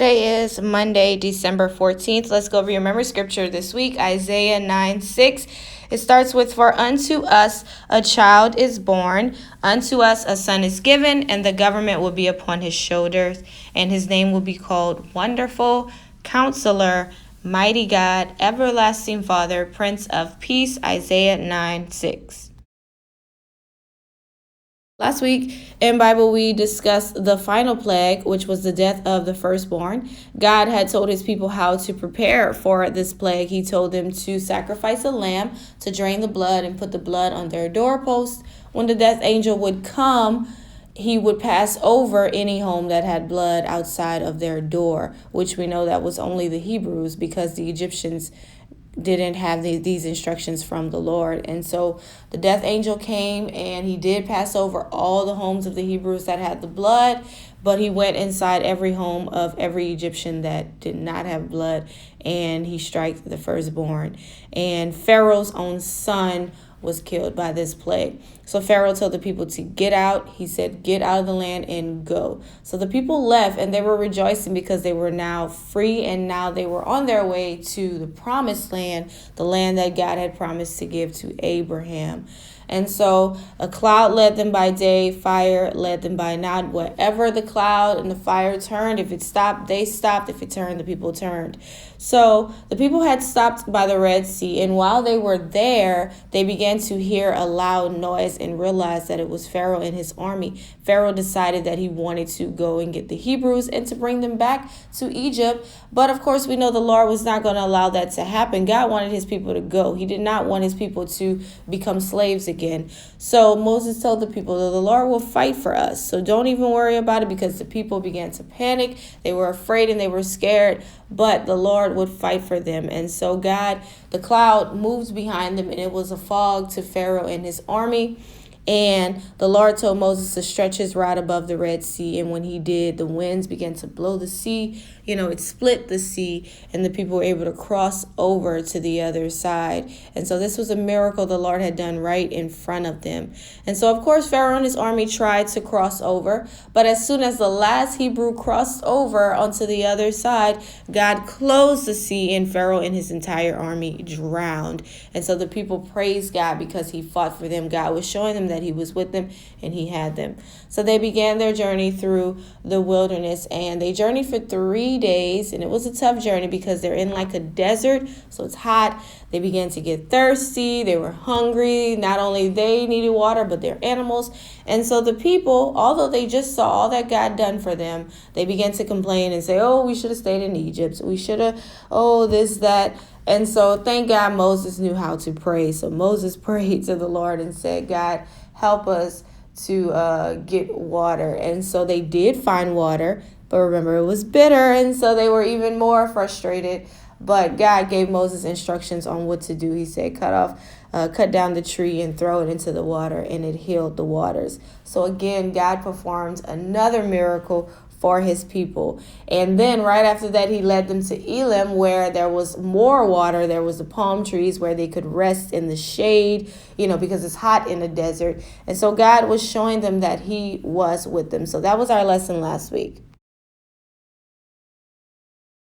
Today is Monday, December 14th. Let's go over your memory scripture this week, Isaiah 9:6. It starts with, "For unto us a child is born, unto us a son is given, and the government will be upon his shoulders, and his name will be called Wonderful, Counselor, Mighty God, Everlasting Father, Prince of Peace." Isaiah 9:6. Last week in Bible, we discussed the final plague, which was the death of the firstborn. God had told his people how to prepare for this plague. He told them to sacrifice a lamb, to drain the blood and put the blood on their doorpost. When the death angel would come, he would pass over any home that had blood outside of their door, which we know that was only the Hebrews, because the Egyptians didn't have these instructions from the Lord. And so the death angel came and he did pass over all the homes of the Hebrews that had the blood, but he went inside every home of every Egyptian that did not have blood, and he struck the firstborn. And Pharaoh's own son was killed by this plague. So Pharaoh told the people to get out. He said, "Get out of the land and go." So the people left, and they were rejoicing because they were now free, and now they were on their way to the promised land, the land that God had promised to give to Abraham. And so a cloud led them by day, fire led them by night. Wherever the cloud and the fire turned, if it stopped, they stopped. If it turned, the people turned. So the people had stopped by the Red Sea, and while they were there, they began to hear a loud noise and realized that it was Pharaoh and his army. Pharaoh decided that he wanted to go and get the Hebrews and to bring them back to Egypt. But of course, we know the Lord was not going to allow that to happen. God wanted his people to go. He did not want his people to become slaves again. So Moses told the people that the Lord will fight for us. So don't even worry about it, because the people began to panic. They were afraid and they were scared, but the Lord would fight for them. And so the cloud moved behind them, and it was a fog to Pharaoh and his army. And the Lord told Moses to stretch his rod above the Red Sea. And when he did, the winds began to blow the sea. It split the sea, and the people were able to cross over to the other side. And so this was a miracle the Lord had done right in front of them. And so, of course, Pharaoh and his army tried to cross over. But as soon as the last Hebrew crossed over onto the other side, God closed the sea, and Pharaoh and his entire army drowned. And so the people praised God because he fought for them. God was showing them that he was with them and he had them. So they began their journey through the wilderness, and they journeyed for 3 days, and it was a tough journey because they're in like a desert, so it's hot. They began to get thirsty. They were hungry. Not only they needed water, but their animals. And so the people, although they just saw all that God done for them, they began to complain and say, "Oh, we should have stayed in Egypt. We should have, this, that." And so thank God Moses knew how to pray. So Moses prayed to the Lord and said, "God, help us to get water." And so they did find water, but remember, it was bitter, and so they were even more frustrated. But God gave Moses instructions on what to do. He said, cut down the tree and throw it into the water, and it healed the waters. So again, God performed another miracle for his people. And then right after that, he led them to Elim, where there was more water. There was the palm trees where they could rest in the shade, because it's hot in the desert. And so God was showing them that he was with them. So that was our lesson last week.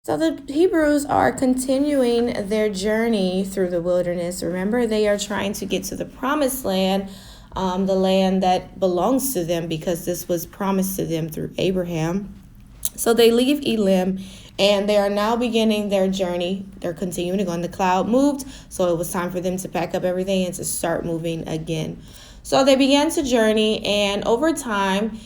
So the Hebrews are continuing their journey through the wilderness. Remember, they are trying to get to the promised land, the land that belongs to them, because this was promised to them through Abraham. So they leave Elim, and they are now beginning their journey. They're continuing to go, and the cloud moved, so it was time for them to pack up everything and to start moving again. So they began to journey, and over time,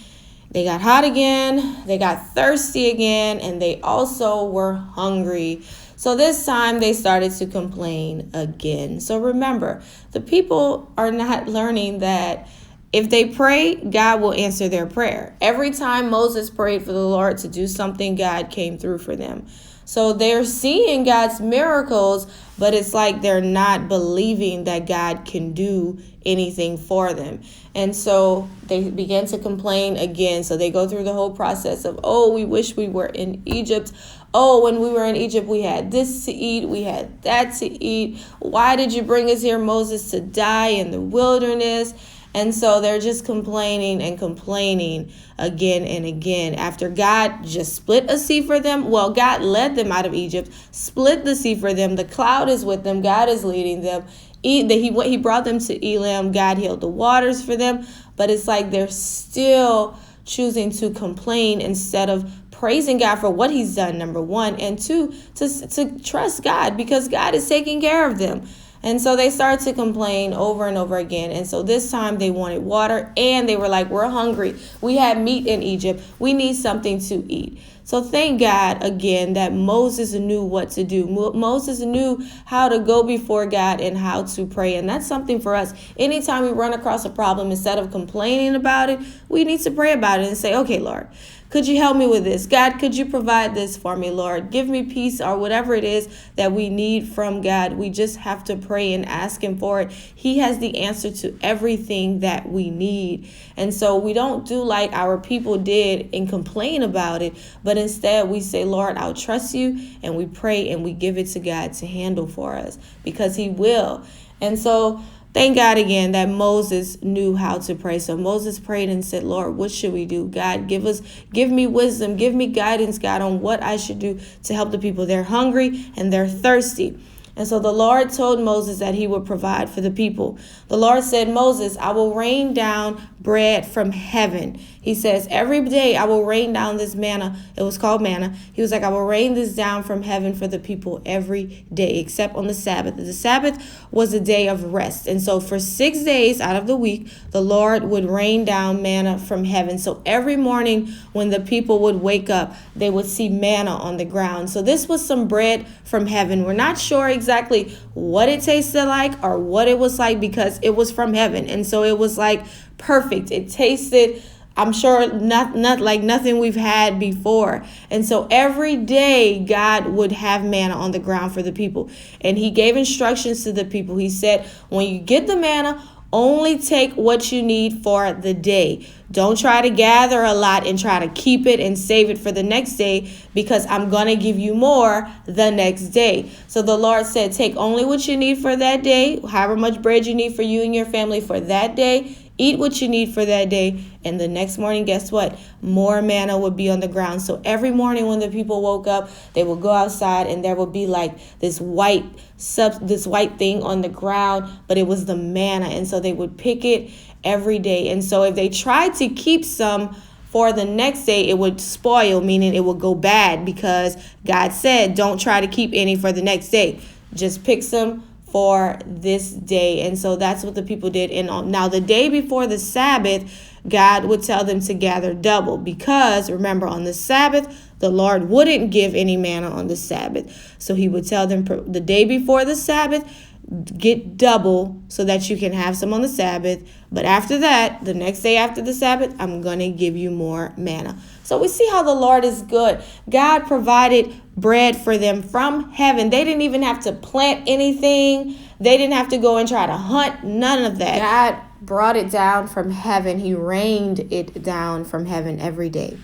they got hot again, they got thirsty again, and they also were hungry. So this time they started to complain again. So remember, the people are not learning that if they pray, God will answer their prayer. Every time Moses prayed for the Lord to do something, God came through for them. So they're seeing God's miracles, but it's like they're not believing that God can do anything for them. And so they began to complain again. So they go through the whole process of, we wish we were in Egypt. When we were in Egypt, we had this to eat. We had that to eat. Why did you bring us here, Moses, to die in the wilderness? And so they're just complaining and complaining again and again. After God just split a sea for them, well, God led them out of Egypt, split the sea for them. The cloud is with them. God is leading them. He brought them to Elim. God healed the waters for them. But it's like they're still choosing to complain instead of praising God for what he's done, number one, and two, to trust God because God is taking care of them. And so they started to complain over and over again. And so this time they wanted water and they were like, we're hungry. We had meat in Egypt. We need something to eat. So thank God again that Moses knew what to do. Moses knew how to go before God and how to pray. And that's something for us. Anytime we run across a problem, instead of complaining about it, we need to pray about it and say, okay, Lord, could you help me with this? God, could you provide this for me, Lord? Give me peace or whatever it is that we need from God. We just have to pray and ask him for it. He has the answer to everything that we need. And so we don't do like our people did and complain about it, but instead we say, Lord, I'll trust you, and we pray and we give it to God to handle for us because he will. And so thank God again that Moses knew how to pray. So Moses prayed and said, Lord, what should we do? God, give me wisdom, give me guidance, God, on what I should do to help the people. They're hungry and they're thirsty. And so the Lord told Moses that he would provide for the people. The Lord said, Moses, I will rain down bread from heaven. He says, every day I will rain down this manna. It was called manna. He was like, I will rain this down from heaven for the people every day, except on the Sabbath. The Sabbath was a day of rest. And so for 6 days out of the week, the Lord would rain down manna from heaven. So every morning when the people would wake up, they would see manna on the ground. So this was some bread from heaven. We're not sure exactly what it tasted like or what it was like because it was from heaven. And so it was like perfect. It tasted, I'm sure, not like nothing we've had before. And so every day God would have manna on the ground for the people. And he gave instructions to the people. He said, when you get the manna, only take what you need for the day. Don't try to gather a lot and try to keep it and save it for the next day because I'm going to give you more the next day. So the Lord said, take only what you need for that day, however much bread you need for you and your family for that day. Eat what you need for that day. And the next morning, guess what? More manna would be on the ground. So every morning when the people woke up, they would go outside and there would be like this white thing on the ground, but it was the manna. And so they would pick it every day. And so if they tried to keep some for the next day, it would spoil, meaning it would go bad because God said, don't try to keep any for the next day. Just pick some for this day. And so that's what the people did. And now the day before the Sabbath, God would tell them to gather double because remember, on the Sabbath, the Lord wouldn't give any manna on the Sabbath. So he would tell them the day before the Sabbath, get double so that you can have some on the Sabbath. But after that, the next day after the Sabbath, I'm going to give you more manna. So we see how the Lord is good. God provided bread for them from heaven. They didn't even have to plant anything. They didn't have to go and try to hunt. None of that. God brought it down from heaven. He rained it down from heaven every day.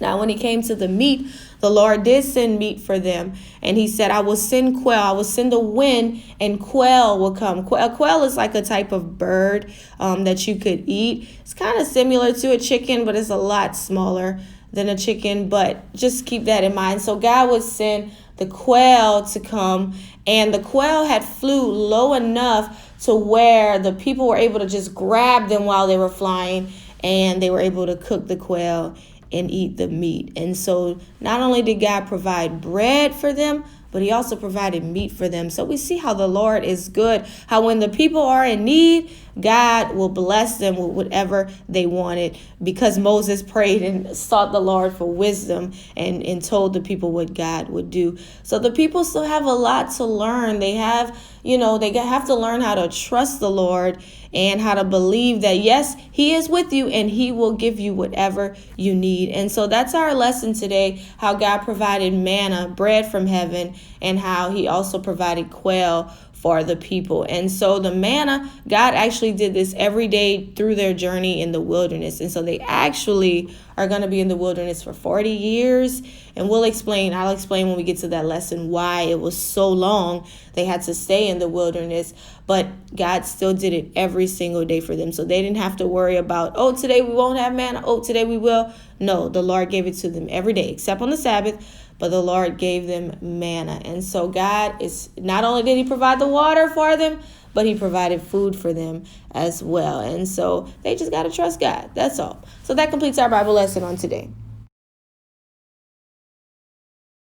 Now, when it came to the meat, the Lord did send meat for them. And he said, I will send quail. I will send a wind and quail will come. Quail is like a type of bird that you could eat. It's kind of similar to a chicken, but it's a lot smaller than a chicken. But just keep that in mind. So God would send the quail to come. And the quail had flew low enough to where the people were able to just grab them while they were flying. And they were able to cook the quail and eat the meat. And so not only did God provide bread for them, but he also provided meat for them. So we see how the Lord is good, how when the people are in need, God will bless them with whatever they wanted because Moses prayed and sought the Lord for wisdom and told the people what God would do. So the people still have a lot to learn. They have to learn how to trust the Lord and how to believe that, yes, he is with you and he will give you whatever you need. And so that's our lesson today, how God provided manna, bread from heaven, and how he also provided quail for the people. And so the manna, God actually did this every day through their journey in the wilderness. And so they actually are going to be in the wilderness for 40 years. And I'll explain when we get to that lesson why it was so long they had to stay in the wilderness. But God still did it every single day for them. So they didn't have to worry about, oh, today we won't have manna. Oh, today we will. No, the Lord gave it to them every day, except on the Sabbath. But the Lord gave them manna. And so God is, not only did he provide the water for them, but he provided food for them as well. And so they just got to trust God. That's all. So that completes our Bible lesson on today.